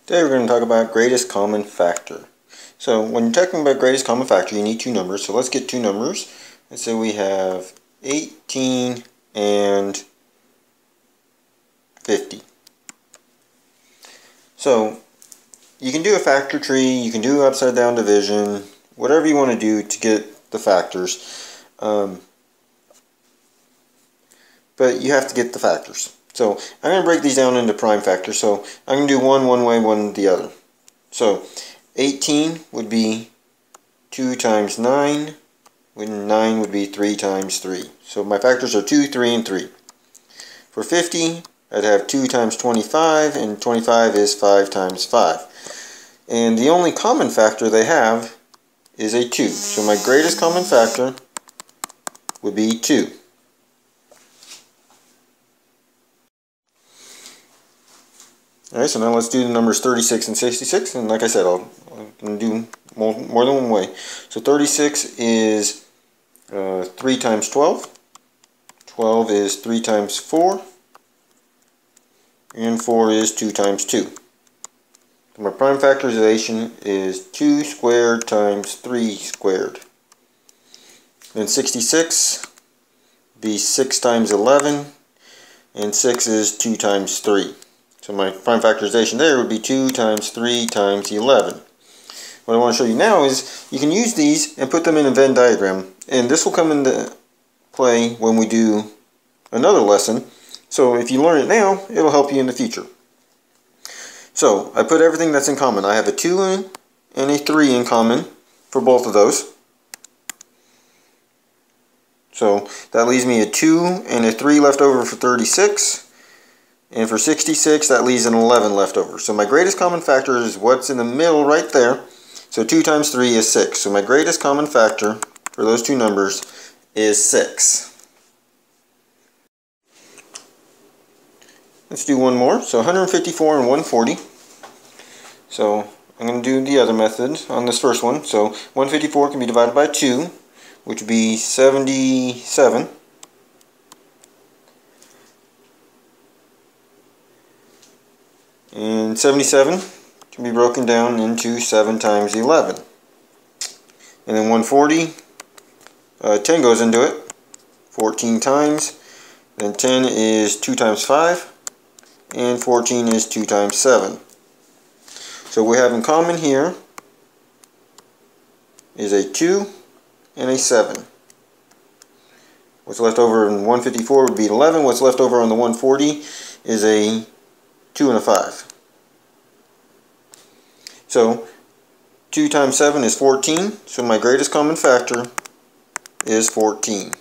Today we're going to talk about greatest common factor. So when you're talking about greatest common factor, you need two numbers. So let's get two numbers. Let's say we have 18 and 50. So you can do a factor tree, you can do upside down division, whatever you want to do to get the factors. But you have to get the factors. So I'm going to break these down into prime factors. So I'm going to do one way, one the other. So 18 would be 2 times 9, when 9 would be 3 times 3. So my factors are 2, 3, and 3. For 50, I'd have 2 times 25, and 25 is 5 times 5. And the only common factor they have is a 2. So my greatest common factor would be 2. Alright, so now let's do the numbers 36 and 66, and like I said, I'm going to do more than one way. So 36 is 3 times 12, 12 is 3 times 4, and 4 is 2 times 2. So my prime factorization is 2 squared times 3 squared. Then 66 be 6 times 11, and 6 is 2 times 3. So my prime factorization there would be 2 times 3 times 11. What I want to show you now is you can use these and put them in a Venn diagram. And this will come into play when we do another lesson. So if you learn it now, it'll help you in the future. So I put everything that's in common. I have a 2 and a 3 in common for both of those. So that leaves me a 2 and a 3 left over for 36. And for 66, that leaves an 11 left over. So my greatest common factor is what's in the middle right there. So 2 times 3 is 6. So my greatest common factor for those two numbers is 6. Let's do one more. So 154 and 140. So I'm going to do the other method on this first one. So 154 can be divided by 2, which would be 77. And 77 can be broken down into 7 times 11. And then 140, 10 goes into it, 14 times. Then 10 is 2 times 5, and 14 is 2 times 7. So what we have in common here is a 2 and a 7. What's left over in 154 would be 11. What's left over on the 140 is a 2 and a 5. So 2 times 7 is 14. So my greatest common factor is 14.